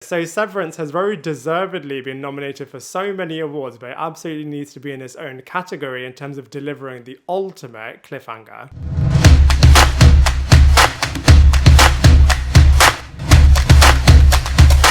So Severance has very deservedly been nominated for so many awards, but it absolutely needs to be in its own category in terms of delivering the ultimate cliffhanger.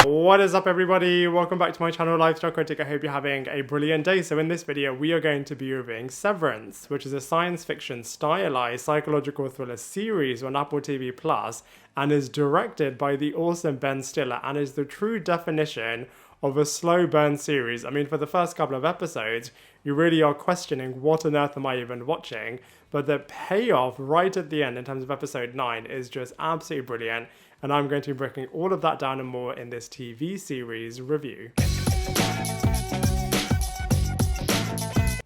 What is up, everybody? Welcome back to my channel, Lifestyle Critic. I hope you're having a brilliant day. So in this video, we are going to be reviewing Severance, which is a science fiction stylized psychological thriller series on Apple TV Plus, and is directed by the awesome Ben Stiller, and is the true definition of a slow burn series. I mean, for the first couple of episodes, you really are questioning what on earth am I even watching, but the payoff right at the end in terms of episode 9 is just absolutely brilliant, and I'm going to be breaking all of that down and more in this TV series review.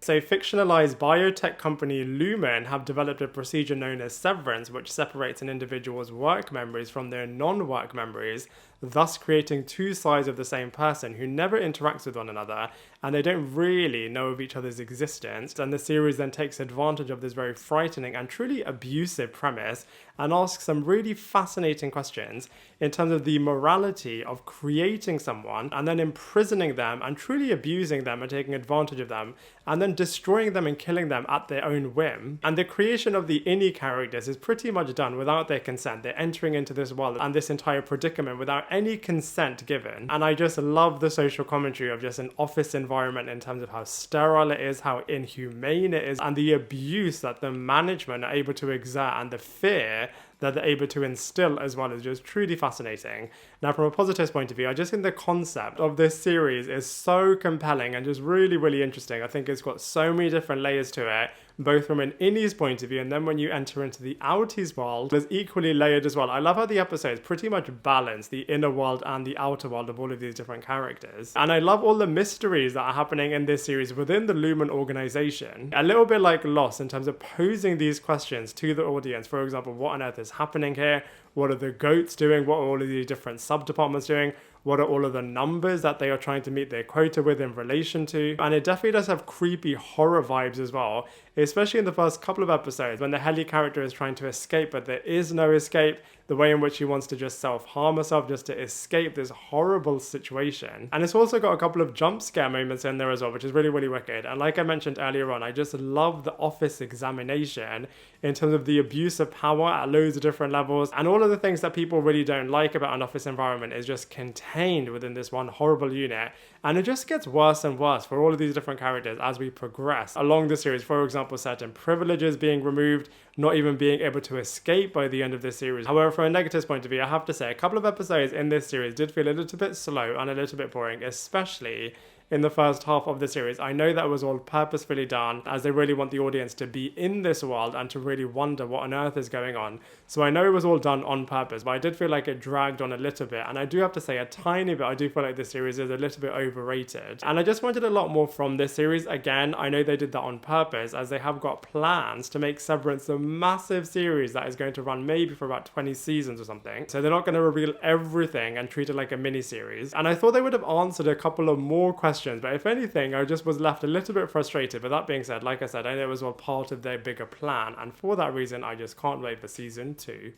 So fictionalized biotech company Lachman have developed a procedure known as Severance, which separates an individual's work memories from their non-work memories, thus creating two sides of the same person who never interacts with one another, and they don't really know of each other's existence. And the series then takes advantage of this very frightening and truly abusive premise and asks some really fascinating questions in terms of the morality of creating someone and then imprisoning them and truly abusing them and taking advantage of them and then destroying them and killing them at their own whim. And the creation of the Innie characters is pretty much done without their consent. They're entering into this world and this entire predicament without any consent given. And I just love the social commentary of just an office environment in terms of how sterile it is, how inhumane it is, and the abuse that the management are able to exert and the fear that they're able to instill as well is just truly fascinating. Now, from a positive point of view, I just think the concept of this series is so compelling and just really, really interesting. I think it's got so many different layers to it, both from an Innie's point of view, and then when you enter into the Outies world, there's equally layered as well. I love how the episodes pretty much balance the inner world and the outer world of all of these different characters. And I love all the mysteries that are happening in this series within the Lachman organization. A little bit like Lost in terms of posing these questions to the audience. For example, what on earth is happening here? What are the goats doing? What are all of these different sub-departments doing? What are all of the numbers that they are trying to meet their quota with in relation to? And it definitely does have creepy horror vibes as well, especially in the first couple of episodes when the Helly character is trying to escape, but there is no escape. The way in which she wants to just self-harm herself just to escape this horrible situation. And it's also got a couple of jump scare moments in there as well, which is really, really wicked. And like I mentioned earlier on, I just love the office examination in terms of the abuse of power at loads of different levels. And all of the things that people really don't like about an office environment is just contained within this one horrible unit. And it just gets worse and worse for all of these different characters as we progress along the series. For example, certain privileges being removed, not even being able to escape by the end of this series. However, from a negative point of view, I have to say a couple of episodes in this series did feel a little bit slow and a little bit boring, especially in the first half of the series. I know that was all purposefully done as they really want the audience to be in this world and to really wonder what on earth is going on. So I know it was all done on purpose, but I did feel like it dragged on a little bit. And I do have to say a tiny bit, I do feel like this series is a little bit overrated. And I just wanted a lot more from this series. Again, I know they did that on purpose as they have got plans to make Severance a massive series that is going to run maybe for about 20 seasons or something. So they're not going to reveal everything and treat it like a mini series. And I thought they would have answered a couple of more questions, but if anything, I just was left a little bit frustrated. But that being said, like I said, I know it was all part of their bigger plan, and for that reason, I just can't wait for season 2.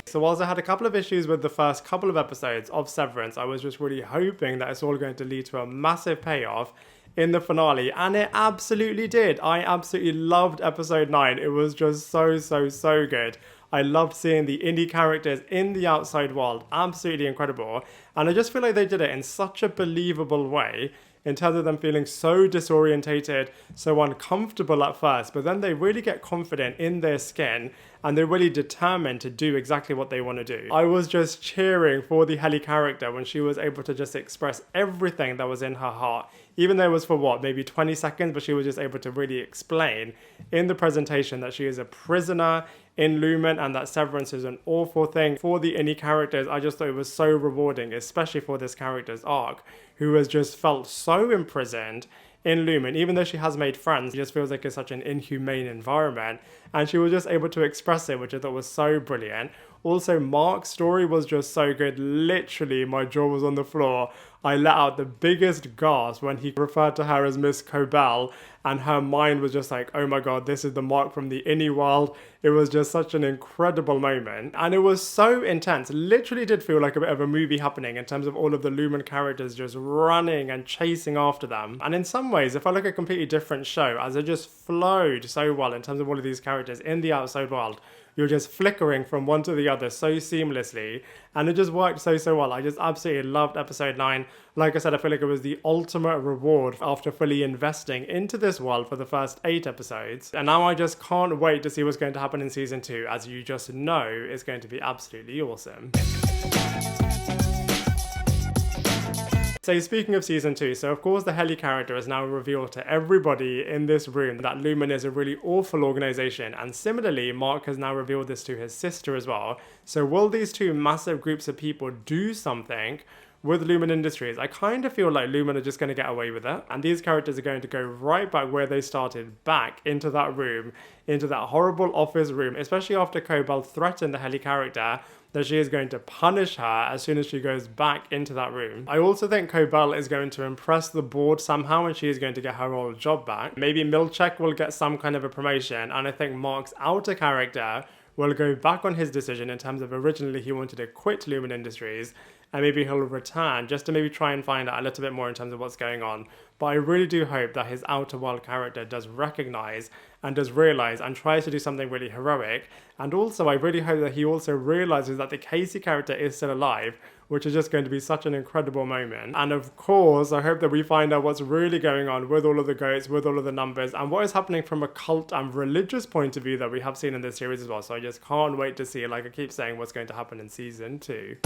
So whilst I had a couple of issues with the first couple of episodes of Severance, I was just really hoping that it's all going to lead to a massive payoff in the finale, and it absolutely did. I absolutely loved episode 9. It was just so good. I loved seeing the Innie characters in the outside world. Absolutely incredible. And I just feel like they did it in such a believable way in terms of them feeling so disorientated, so uncomfortable at first, but then they really get confident in their skin and they're really determined to do exactly what they want to do. I was just cheering for the Helly character when she was able to just express everything that was in her heart, even though it was for what, maybe 20 seconds, but she was just able to really explain in the presentation that she is a prisoner in Lachman and that Severance is an awful thing. For the Innie characters, I just thought it was so rewarding, especially for this character's arc, who has just felt so imprisoned in Lachman. Even though she has made friends, it just feels like it's such an inhumane environment, and she was just able to express it, which I thought was so brilliant. Also, Mark's story was just so good. Literally, my jaw was on the floor. I let out the biggest gasp when he referred to her as Miss Cobell, and her mind was just like, oh my god, this is the Mark from the Innie world. It was just such an incredible moment, and it was so intense. It literally did feel like a bit of a movie happening in terms of all of the Lumen characters just running and chasing after them. And in some ways, it felt like a completely different show, as it just flowed so well in terms of all of these characters in the outside world. You're just flickering from one to the other so seamlessly, and it just worked so well. I just absolutely loved episode 9. Like I said, I feel like it was the ultimate reward after fully investing into this world for the first 8 episodes, and now I just can't wait to see what's going to happen in season 2, as you just know it's going to be absolutely awesome. So speaking of season 2, so of course the Heli character is now revealed to everybody in this room that Lumen is a really awful organization, and similarly Mark has now revealed this to his sister as well. So will these two massive groups of people do something with Lumen Industries? I kind of feel like Lumen are just going to get away with it, and these characters are going to go right back where they started, back into that room, into that horrible office room, especially after Cobell threatened the Heli character that she is going to punish her as soon as she goes back into that room. I also think Cobell is going to impress the board somehow, and she is going to get her old job back. Maybe Milchek will get some kind of a promotion, and I think Mark's outer character will go back on his decision in terms of originally he wanted to quit Lumen Industries, and maybe he'll return just to maybe try and find out a little bit more in terms of what's going on. But I really do hope that his outer world character does recognize and does realize and tries to do something really heroic. And also I really hope that he also realizes that the Casey character is still alive, which is just going to be such an incredible moment. And of course, I hope that we find out what's really going on with all of the goats, with all of the numbers, and what is happening from a cult and religious point of view that we have seen in this series as well. So I just can't wait to see, like I keep saying, what's going to happen in season 2.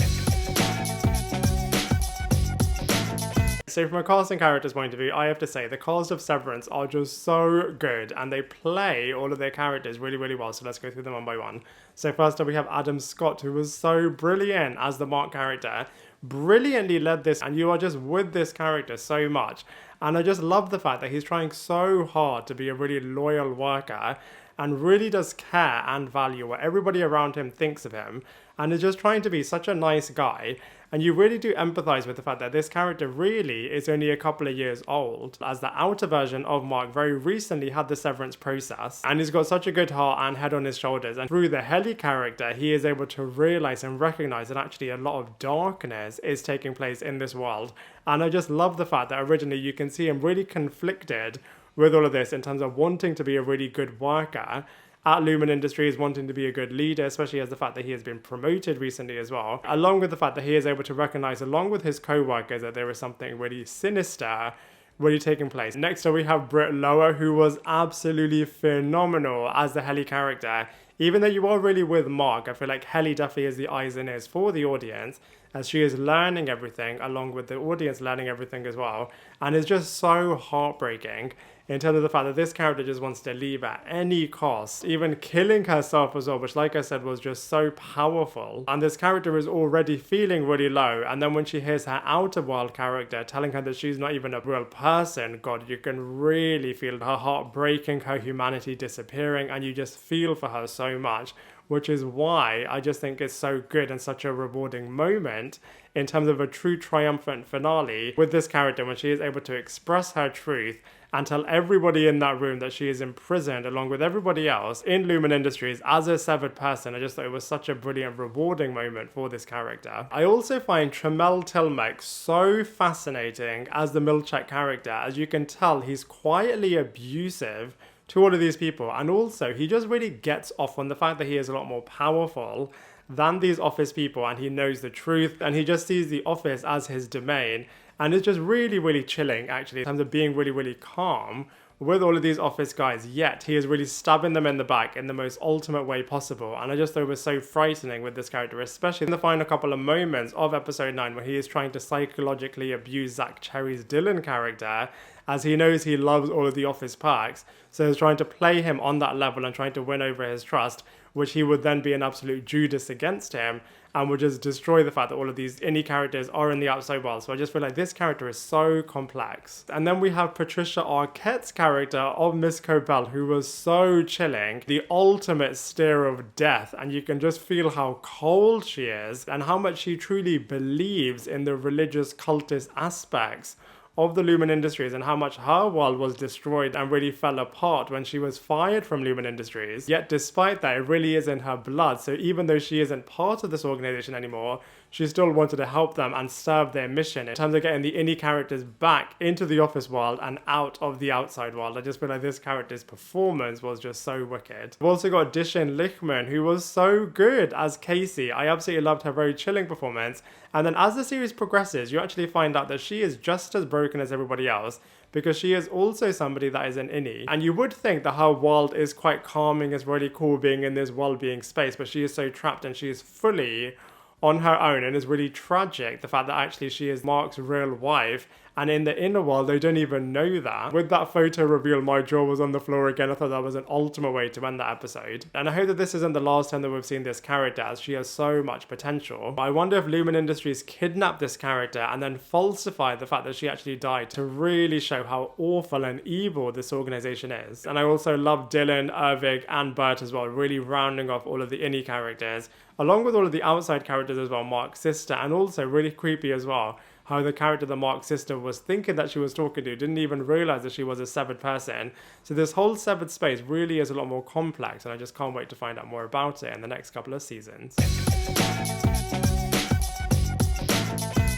So from a casting character's point of view, I have to say the cast of Severance are just so good, and they play all of their characters really well. So let's go through them one by one. So first up we have Adam Scott, who was so brilliant as the Mark character. Brilliantly led this, and you are just with this character so much. And I just love the fact that he's trying so hard to be a really loyal worker, and really does care and value what everybody around him thinks of him, and is just trying to be such a nice guy. And you really do empathize with the fact that this character really is only a couple of years old, as the outer version of Mark very recently had the severance process, and he's got such a good heart and head on his shoulders, and through the Heli character he is able to realize and recognize that actually a lot of darkness is taking place in this world. And I just love the fact that originally you can see him really conflicted with all of this in terms of wanting to be a really good worker at Lumen Industries, wanting to be a good leader, especially as the fact that he has been promoted recently as well, along with the fact that he is able to recognize along with his co-workers that there is something really sinister really taking place. Next up we have Britt Lower, who was absolutely phenomenal as the Heli character. Even though you are really with Mark, I feel like Heli definitely is the eyes and ears for the audience, as she is learning everything along with the audience learning everything as well, and it's just so heartbreaking in terms of the fact that this character just wants to leave at any cost, even killing herself as well, which like I said was just so powerful. And this character is already feeling really low, and then when she hears her outer world character telling her that she's not even a real person, God, you can really feel her heart breaking, her humanity disappearing, and you just feel for her so much, which is why I just think it's so good and such a rewarding moment in terms of a true triumphant finale with this character when she is able to express her truth and tell everybody in that room that she is imprisoned along with everybody else in Lumen Industries as a severed person. I just thought it was such a brilliant, rewarding moment for this character. I also find Tramell Tillman so fascinating as the Milchek character. As you can tell, he's quietly abusive to all of these people, and also he just really gets off on the fact that he is a lot more powerful than these office people, and he knows the truth, and he just sees the office as his domain, and it's just really chilling actually in terms of being really calm with all of these office guys, yet he is really stabbing them in the back in the most ultimate way possible. And I just thought it was so frightening with this character, especially in the final couple of moments of episode 9 where he is trying to psychologically abuse Zach Cherry's Dylan character, as he knows he loves all of the office perks, so he's trying to play him on that level and trying to win over his trust, which he would then be an absolute Judas against him. and would just destroy the fact that all of these indie characters are in the outside world. So I just feel like this character is so complex. And then we have Patricia Arquette's character of Miss Cobell, who was so chilling, the ultimate stare of death, and you can just feel how cold she is and how much she truly believes in the religious cultist aspects of the Lumen Industries, and how much her world was destroyed and really fell apart when she was fired from Lumen Industries. Yet despite that, it really is in her blood. So even though she isn't part of this organization anymore, she still wanted to help them and serve their mission in terms of getting the indie characters back into the office world and out of the outside world. I just feel like this character's performance was just so wicked. We've also got Dichen Lachman, who was so good as Casey. I absolutely loved her very chilling performance. And then as the series progresses, you actually find out that she is just as broken as everybody else, because she is also somebody that is an innie. And you would think that her world is quite calming, it's really cool being in this well-being space, but she is so trapped and she is fully on her own, and it's really tragic the fact that actually she is Mark's real wife, and in the inner world they don't even know that. With that photo reveal, my jaw was on the floor again. I thought that was an ultimate way to end that episode. And I hope that this isn't the last time that we've seen this character, as she has so much potential. I wonder if Lumen Industries kidnapped this character and then falsified the fact that she actually died to really show how awful and evil this organization is. And I also love Dylan, Irving and Britt as well, really rounding off all of the innie characters, along with all of the outside characters as well, Mark's sister, and also really creepy as well, how the character that Mark's sister was thinking that she was talking to didn't even realize that she was a severed person. So this whole severed space really is a lot more complex, and I just can't wait to find out more about it in the next couple of seasons.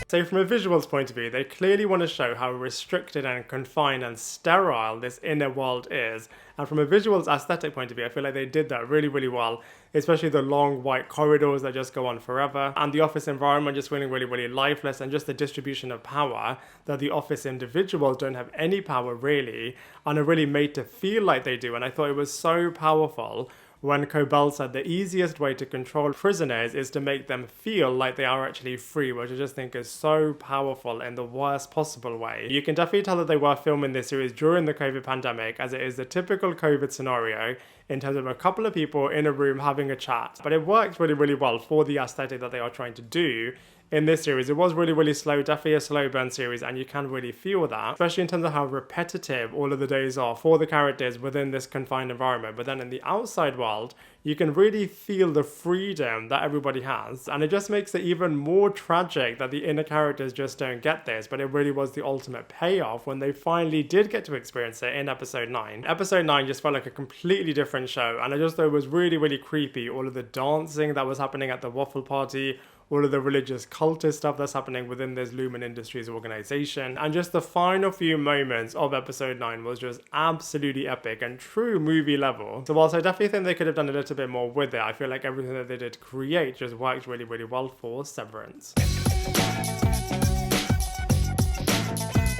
So from a visuals point of view, they clearly want to show how restricted and confined and sterile this inner world is. And from a visuals aesthetic point of view, I feel like they did that really, really well, especially the long white corridors that just go on forever, and the office environment just feeling really, really lifeless, and just the distribution of power, that the office individuals don't have any power really, and are really made to feel like they do. And I thought it was so powerful when Cobell said the easiest way to control prisoners is to make them feel like they are actually free, which I just think is so powerful in the worst possible way. You can definitely tell that they were filming this series during the COVID pandemic, as it is the typical COVID scenario in terms of a couple of people in a room having a chat. But it works really, really well for the aesthetic that they are trying to do in this series. It was really, really slow, definitely a slow burn series, and you can really feel that, especially in terms of how repetitive all of the days are for the characters within this confined environment. But then in the outside world, you can really feel the freedom that everybody has, and it just makes it even more tragic that the inner characters just don't get this. But it really was the ultimate payoff when they finally did get to experience it in episode 9. Episode 9 just felt like a completely different show, and I just thought it was really, really creepy. All of the dancing that was happening at the waffle party, all of the religious cultist stuff that's happening within this Lumen Industries organization, and just the final few moments of episode 9 was just absolutely epic and true movie level. So whilst I definitely think they could have done a little bit more with it, I feel like everything that they did create just worked really, really well for Severance.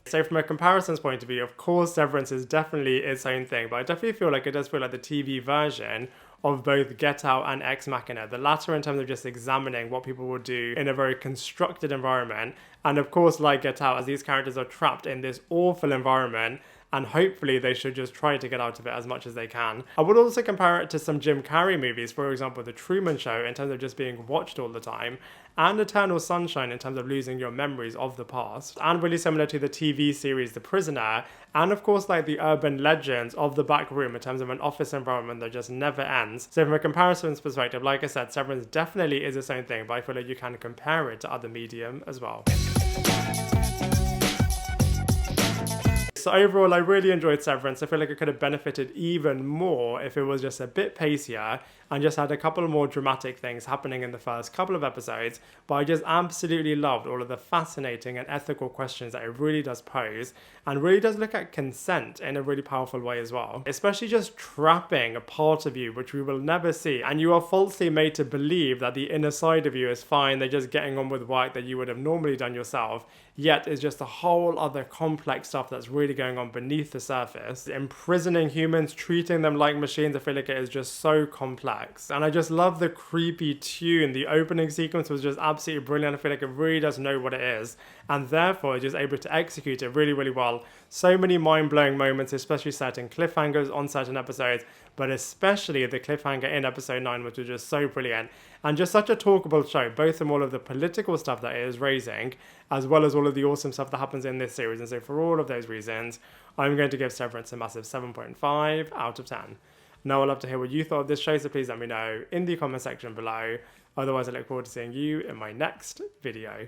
So from a comparisons point of view, of course Severance is definitely its own thing, but I definitely feel like it does feel like the TV version of both Get Out and Ex Machina. The latter in terms of just examining what people will do in a very constructed environment, and of course like Get Out, as these characters are trapped in this awful environment, and hopefully they should just try to get out of it as much as they can. I would also compare it to some Jim Carrey movies, for example The Truman Show, in terms of just being watched all the time, and Eternal Sunshine in terms of losing your memories of the past, and really similar to the TV series The Prisoner, and of course like the urban legends of the back room in terms of an office environment that just never ends. So from a comparisons perspective, like I said, Severance definitely is its own thing, but I feel like you can compare it to other medium as well. So overall, I really enjoyed Severance. I feel like it could have benefited even more if it was just a bit pacier and just had a couple more dramatic things happening in the first couple of episodes. But I just absolutely loved all of the fascinating and ethical questions that it really does pose, and really does look at consent in a really powerful way as well. Especially just trapping a part of you which we will never see, and you are falsely made to believe that the inner side of you is fine, they're just getting on with work that you would have normally done yourself, yet it's just a whole other complex stuff that's really going on beneath the surface. Imprisoning humans, treating them like machines, I feel like it is just so complex. effects. And I just love the creepy tune. The opening sequence was just absolutely brilliant. I feel like it really does know what it is, and therefore just able to execute it really, really well. So many mind-blowing moments, especially certain cliffhangers on certain episodes, but especially the cliffhanger in episode 9, which was just so brilliant. And just such a talkable show, both from all of the political stuff that it is raising, as well as all of the awesome stuff that happens in this series. And so for all of those reasons, I'm going to give Severance a massive 7.5 out of 10. Now I'd love to hear what you thought of this show, so please let me know in the comment section below. Otherwise, I look forward to seeing you in my next video.